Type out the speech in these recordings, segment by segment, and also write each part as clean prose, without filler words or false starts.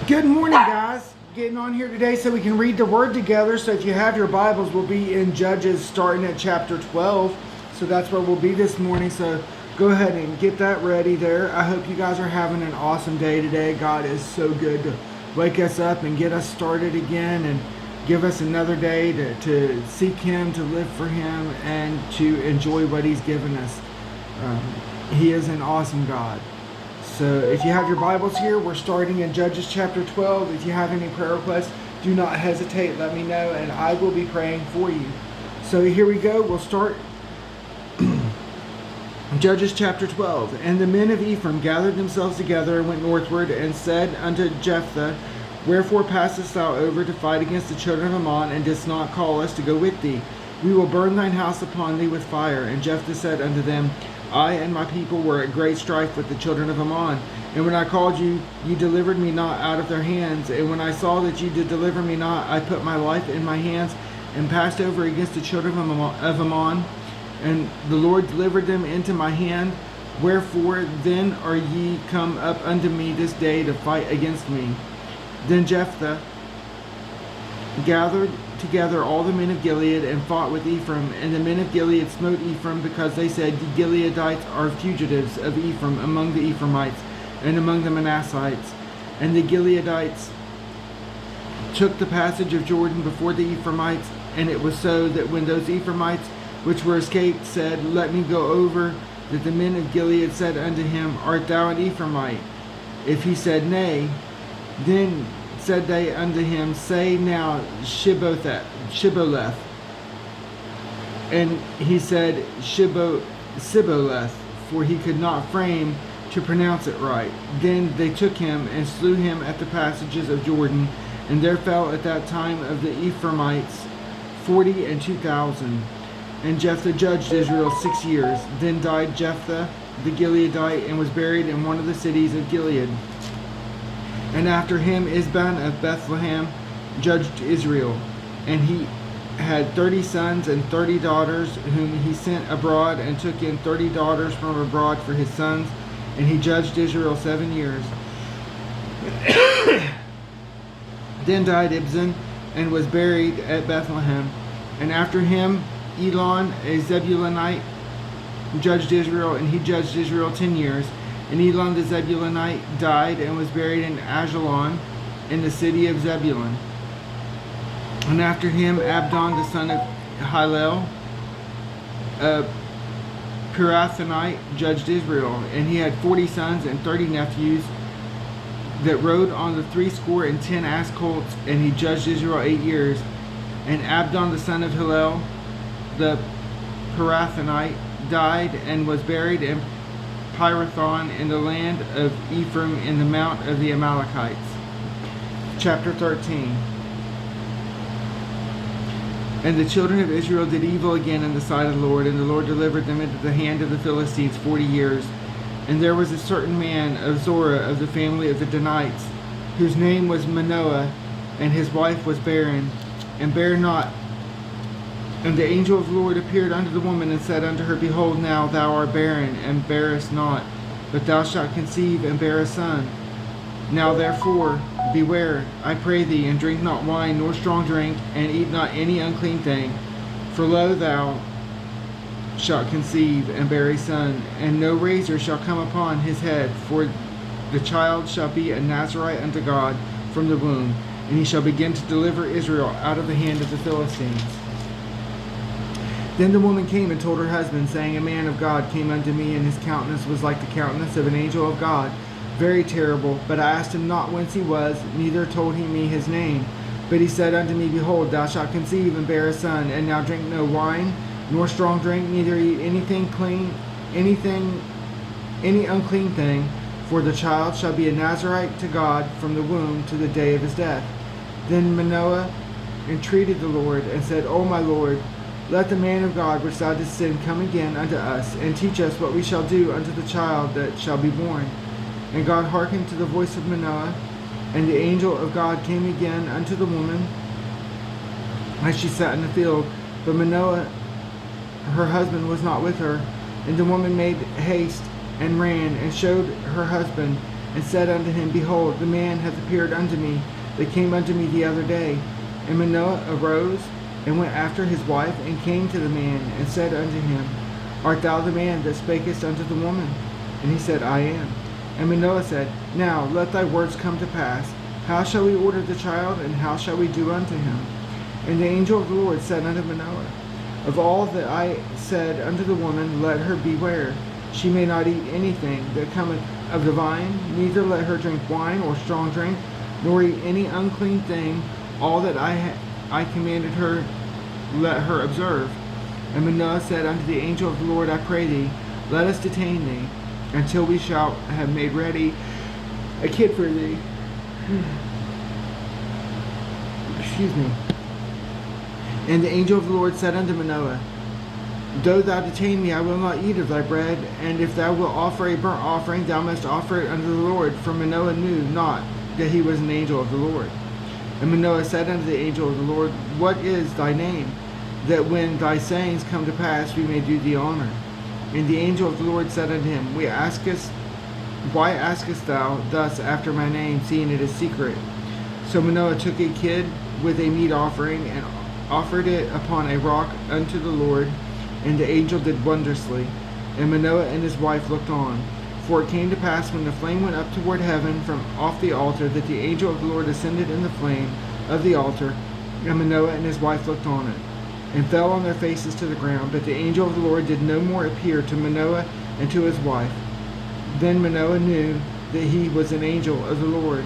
Good morning, guys. Getting on here today so we can read the Word together. So if you have your Bibles, we'll be in Judges starting at chapter 12. So that's where we'll be this morning. So go ahead and get that ready there. I hope you guys are having an awesome day today. God is so good to wake us up and get us started again and give us another day to seek Him, to live for Him, and to enjoy what He's given us. He is an awesome God. So if you have your Bibles here, we're starting in Judges chapter 12. If you have any prayer requests, do not hesitate. Let me know, and I will be praying for you. So here we go. We'll start Judges chapter 12. And the men of Ephraim gathered themselves together and went northward and said unto Jephthah, Wherefore passest thou over to fight against the children of Ammon, and didst not call us to go with thee? We will burn thine house upon thee with fire. And Jephthah said unto them, I and my people were at great strife with the children of Ammon. And when I called you, ye delivered me not out of their hands. And when I saw that ye did deliver me not, I put my life in my hands, and passed over against the children of Ammon. And the Lord delivered them into my hand. Wherefore then are ye come up unto me this day to fight against me? Then Jephthah gathered together all the men of Gilead and fought with Ephraim. And the men of Gilead smote Ephraim, because they said, The Gileadites are fugitives of Ephraim among the Ephraimites and among the Manassites. And the Gileadites took the passage of Jordan before the Ephraimites. And it was so that when those Ephraimites which were escaped said, Let me go over, that the men of Gilead said unto him, Art thou an Ephraimite? If he said, Nay, then said they unto him, Say now Shibboleth. And he said Sibboleth, for he could not frame to pronounce it right. Then they took him and slew him at the passages of Jordan, and there fell at that time of the Ephraimites 42,000. And Jephthah judged Israel 6 years. Then died Jephthah the Gileadite, and was buried in one of the cities of Gilead. And after him Isban of Bethlehem judged Israel. And he had 30 sons and 30 daughters, whom he sent abroad, and took in 30 daughters from abroad for his sons. And he judged Israel 7 years. Then died Ibzan, and was buried at Bethlehem. And after him Elon, a Zebulunite, judged Israel, and he judged Israel 10 years. And Elon the Zebulunite died, and was buried in Ajalon, in the city of Zebulun. And after him Abdon the son of Hillel, a Pirathonite, judged Israel. And he had 40 sons and 30 nephews that rode on the 70 ass colts, and he judged Israel 8 years. And Abdon the son of Hillel, the Pirathonite, died, and was buried in Pirathon, in the land of Ephraim, in the mount of the Amalekites. Chapter 13. And the children of Israel did evil again in the sight of the Lord, and the Lord delivered them into the hand of the Philistines 40 years. And there was a certain man of Zorah, of the family of the Danites, whose name was Manoah, and his wife was barren, and bare not. And the angel of the Lord appeared unto the woman, and said unto her, Behold, now thou art barren, and bearest not, but thou shalt conceive, and bear a son. Now therefore beware, I pray thee, and drink not wine, nor strong drink, and eat not any unclean thing. For lo, thou shalt conceive, and bear a son, and no razor shall come upon his head, for the child shall be a Nazarite unto God from the womb, and he shall begin to deliver Israel out of the hand of the Philistines. Then the woman came and told her husband, saying, A man of God came unto me, and his countenance was like the countenance of an angel of God, very terrible. But I asked him not whence he was, neither told he me his name. But he said unto me, Behold, thou shalt conceive, and bear a son, and now drink no wine, nor strong drink, neither eat any unclean thing, for the child shall be a Nazarite to God from the womb to the day of his death. Then Manoah entreated the Lord, and said, O my Lord, let the man of God which thou didst send come again unto us, and teach us what we shall do unto the child that shall be born. And God hearkened to the voice of Manoah, and the angel of God came again unto the woman as she sat in the field. But Manoah, her husband, was not with her. And the woman made haste and ran and showed her husband and said unto him, Behold, the man hath appeared unto me that came unto me the other day. And Manoah arose and went after his wife, and came to the man, and said unto him, Art thou the man that spakest unto the woman? And he said, I am. And Manoah said, Now let thy words come to pass. How shall we order the child, and how shall we do unto him? And the angel of the Lord said unto Manoah, Of all that I said unto the woman, let her beware. She may not eat anything that cometh of the vine, neither let her drink wine or strong drink, nor eat any unclean thing. All that I commanded her, let her observe. And Manoah said unto the angel of the Lord, I pray thee, let us detain thee, until we shall have made ready a kid for thee. Excuse me. And the angel of the Lord said unto Manoah, Though thou detain me, I will not eat of thy bread, and if thou wilt offer a burnt offering, thou must offer it unto the Lord. For Manoah knew not that he was an angel of the Lord. And Manoah said unto the angel of the Lord, What is thy name? That when thy sayings come to pass, we may do thee honor. And the angel of the Lord said unto him, Why askest thou thus after my name, seeing it is secret? So Manoah took a kid with a meat offering, and offered it upon a rock unto the Lord, and the angel did wondrously. And Manoah and his wife looked on. For it came to pass, when the flame went up toward heaven from off the altar, that the angel of the Lord ascended in the flame of the altar, and Manoah and his wife looked on it, and fell on their faces to the ground. But the angel of the Lord did no more appear to Manoah and to his wife. Then Manoah knew that he was an angel of the Lord.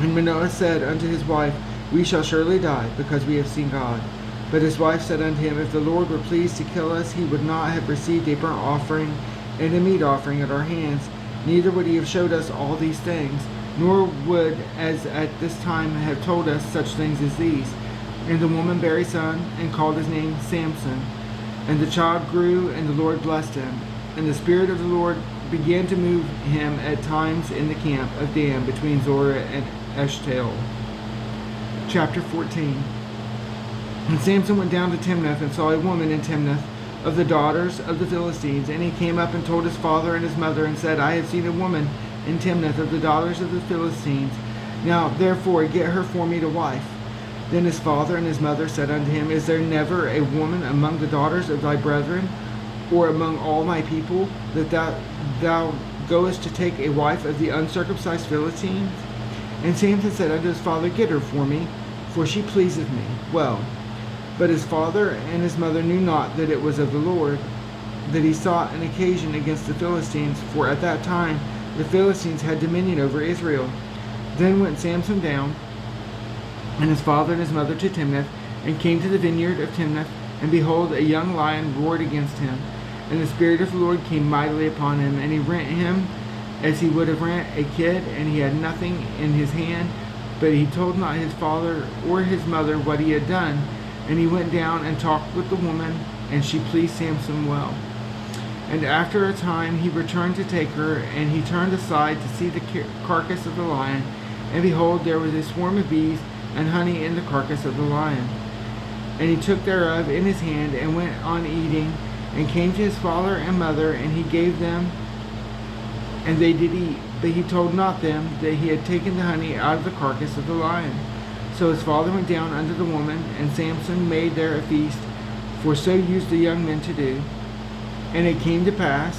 And Manoah said unto his wife, We shall surely die, because we have seen God. But his wife said unto him, If the Lord were pleased to kill us, he would not have received a burnt offering and a meat offering at our hands, neither would he have showed us all these things, nor would as at this time have told us such things as these. And the woman bare a son, and called his name Samson. And the child grew, and the Lord blessed him. And the Spirit of the Lord began to move him at times in the camp of Dan, between Zorah and Eshtaol. Chapter 14. And Samson went down to Timnath, and saw a woman in Timnath of the daughters of the Philistines. And he came up and told his father and his mother, and said, I have seen a woman in Timnath of the daughters of the Philistines. Now therefore get her for me to wife. Then his father and his mother said unto him, Is there never a woman among the daughters of thy brethren, or among all my people, that thou goest to take a wife of the uncircumcised Philistines? And Samson said unto his father, Get her for me, for she pleaseth me well. But his father and his mother knew not that it was of the Lord, that he sought an occasion against the Philistines, for at that time the Philistines had dominion over Israel. Then went Samson down, and his father and his mother, to Timnath, and came to the vineyard of Timnath, and behold, a young lion roared against him. And the Spirit of the Lord came mightily upon him, and he rent him as he would have rent a kid, and he had nothing in his hand, but he told not his father or his mother what he had done. And he went down and talked with the woman, and she pleased Samson well. And after a time he returned to take her, and he turned aside to see the carcass of the lion, and behold, there was a swarm of bees and honey in the carcass of the lion. And he took thereof in his hand, and went on eating, and came to his father and mother, and he gave them, and they did eat. But he told not them that he had taken the honey out of the carcass of the lion. So his father went down unto the woman, and Samson made there a feast, for so used the young men to do. And it came to pass,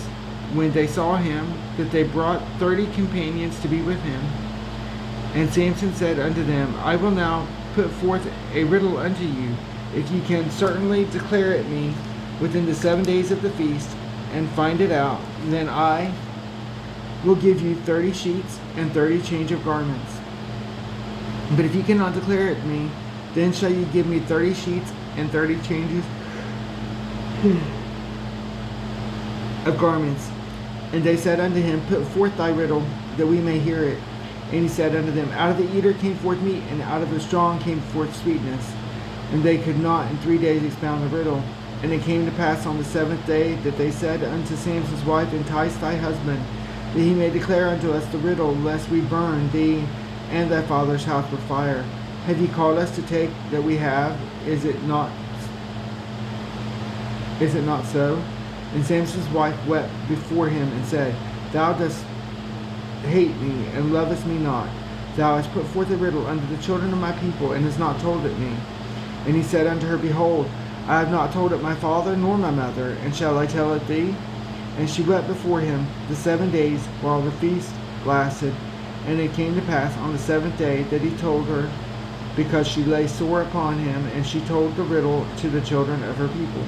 when they saw him, that they brought 30 companions to be with him. And Samson said unto them, I will now put forth a riddle unto you. If ye can certainly declare it me within the 7 days of the feast, and find it out, then I will give you 30 sheets and 30 change of garments. But if ye cannot declare it me, then shall ye give me 30 sheets and 30 changes of garments. And they said unto him, Put forth thy riddle, that we may hear it. And he said unto them, Out of the eater came forth meat, and out of the strong came forth sweetness. And they could not in 3 days expound the riddle. And it came to pass on the 7th day, that they said unto Samson's wife, Entice thy husband, that he may declare unto us the riddle, lest we burn thee and thy father's house with fire. Have ye called us to take that we have? Is it not so? And Samson's wife wept before him, and said, Thou dost hate me, and lovest me not. Thou hast put forth a riddle unto the children of my people, and hast not told it me. And he said unto her, Behold, I have not told it my father nor my mother, and shall I tell it thee? And she wept before him the 7 days while the feast lasted. And it came to pass on the 7th day that he told her, because she lay sore upon him, and she told the riddle to the children of her people.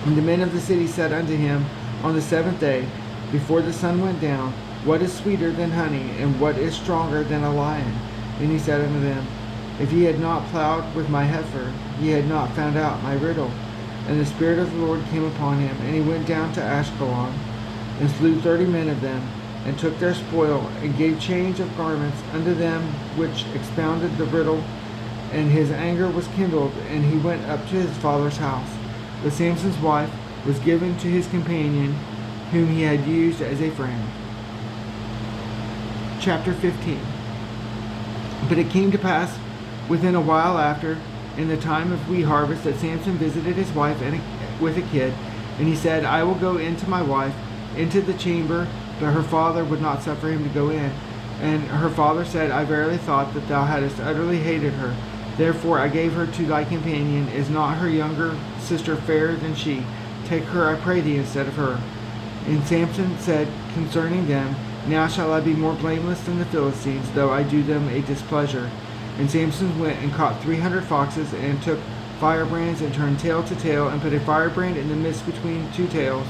And the men of the city said unto him on the 7th day, before the sun went down, What is sweeter than honey, and what is stronger than a lion? And he said unto them, If ye had not plowed with my heifer, ye had not found out my riddle. And the Spirit of the Lord came upon him, and he went down to Ashkelon, and slew 30 men of them, and took their spoil, and gave change of garments unto them which expounded the riddle. And his anger was kindled, and he went up to his father's house. But Samson's wife was given to his companion, whom he had used as a friend. Chapter 15. But it came to pass within a while after, in the time of wheat harvest, that Samson visited his wife with a kid, and he said, I will go into my wife, into the chamber, but her father would not suffer him to go in. And her father said, I verily thought that thou hadst utterly hated her. Therefore I gave her to thy companion. Is not her younger sister fairer than she? Take her, I pray thee, instead of her. And Samson said concerning them, Now shall I be more blameless than the Philistines, though I do them a displeasure. And Samson went and caught 300 foxes, and took firebrands, and turned tail to tail, and put a firebrand in the midst between two tails.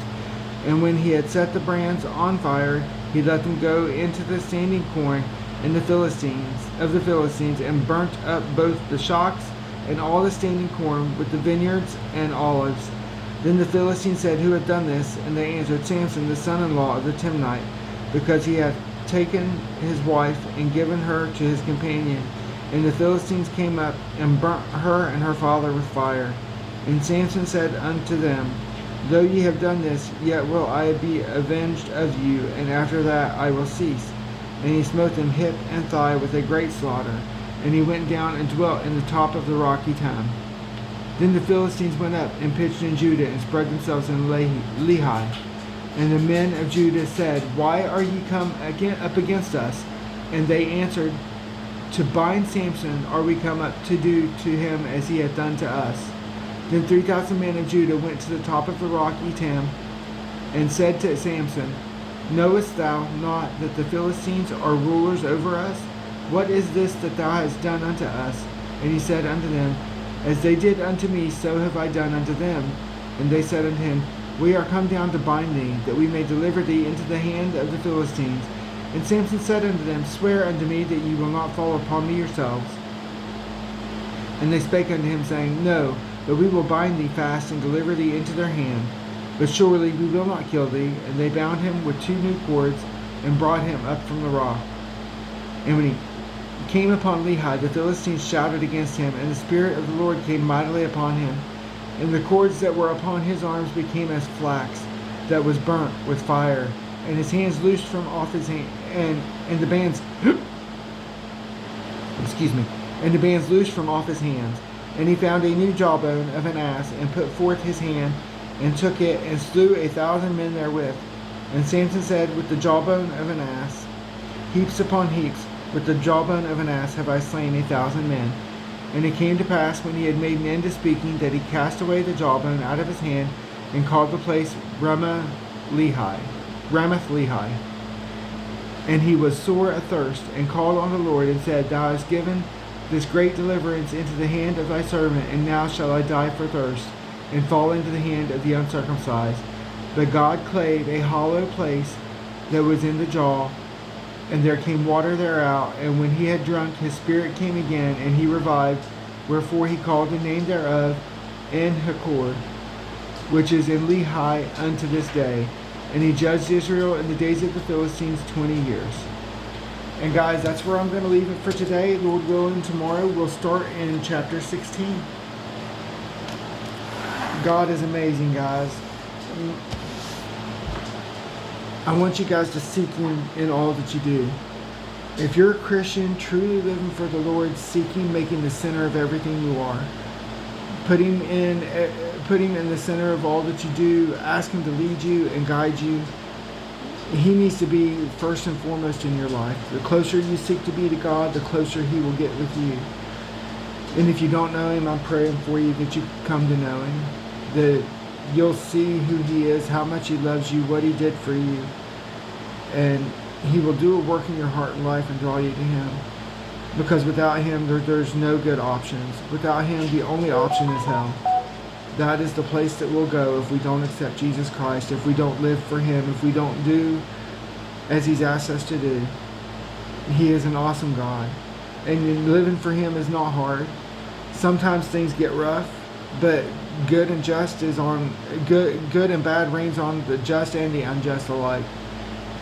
And when he had set the brands on fire, he let them go into the standing corn and the Philistines, and burnt up both the shocks and all the standing corn with the vineyards and olives. Then the Philistines said, Who hath done this? And they answered, Samson, the son-in-law of the Timnite, because he hath taken his wife and given her to his companion. And the Philistines came up and burnt her and her father with fire. And Samson said unto them, Though ye have done this, yet will I be avenged of you, and after that I will cease. And he smote them hip and thigh with a great slaughter. And he went down and dwelt in the top of the rock Etam. Then the Philistines went up and pitched in Judah, and spread themselves in Lehi. And the men of Judah said, Why are ye come up against us? And they answered, To bind Samson are we come up to do to him as he hath done to us. Then 3,000 men of Judah went to the top of the rock Etam, and said to Samson, Knowest thou not that the Philistines are rulers over us? What is this that thou hast done unto us? And he said unto them, As they did unto me, so have I done unto them. And they said unto him, We are come down to bind thee, that we may deliver thee into the hand of the Philistines. And Samson said unto them, Swear unto me that ye will not fall upon me yourselves. And they spake unto him, saying, No, but we will bind thee fast and deliver thee into their hand. But surely we will not kill thee. And they bound him with 2 new cords, and brought him up from the rock. And when he came upon Lehi, the Philistines shouted against him, and the Spirit of the Lord came mightily upon him. And the cords that were upon his arms became as flax that was burnt with fire, and his hands loosed from off his hand, and the bands and the bands loosed from off his hands. And he found a new jawbone of an ass, and put forth his hand, and took it, and slew 1,000 men therewith. And Samson said, With the jawbone of an ass, heaps upon heaps, with the jawbone of an ass have I slain 1,000 men. And it came to pass, when he had made an end of speaking, that he cast away the jawbone out of his hand, and called the place Ramath Lehi. And he was sore athirst, and called on the Lord, and said, Thou hast given this great deliverance into the hand of thy servant, and now shall I die for thirst, and fall into the hand of the uncircumcised. But God clave a hollow place that was in the jaw, and there came water thereout. And when he had drunk, his spirit came again, and he revived. Wherefore he called the name thereof En-Hakkore, which is in Lehi unto this day. And he judged Israel in the days of the Philistines 20 years. And guys, that's where I'm going to leave it for today. Lord willing, tomorrow we'll start in chapter 16. God is amazing, guys. I want you guys to seek Him in all that you do. If you're a Christian, truly living for the Lord, seeking, making the center of everything you are, put Him in the center of all that you do, ask Him to lead you and guide you. He needs to be first and foremost in your life. The closer you seek to be to God, the closer He will get with you. And if you don't know Him, I'm praying for you that you come to know Him. That you'll see who He is, how much He loves you, what He did for you. And He will do a work in your heart and life and draw you to Him. Because without Him, there's no good options. Without Him, the only option is hell. That is the place that we'll go if we don't accept Jesus Christ, if we don't live for Him, if we don't do as He's asked us to do. He is an awesome God. And living for Him is not hard. Sometimes things get rough, but good and just is on good and bad reigns on the just and the unjust alike.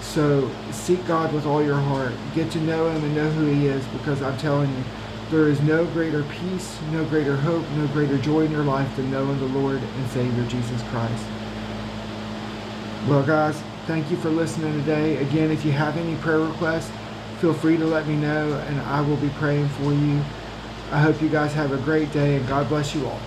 So seek God with all your heart. Get to know Him and know who He is, because I'm telling you, there is no greater peace, no greater hope, no greater joy in your life than knowing the Lord and Savior Jesus Christ. Well, guys, thank you for listening today. Again, if you have any prayer requests, feel free to let me know, and I will be praying for you. I hope you guys have a great day, and God bless you all.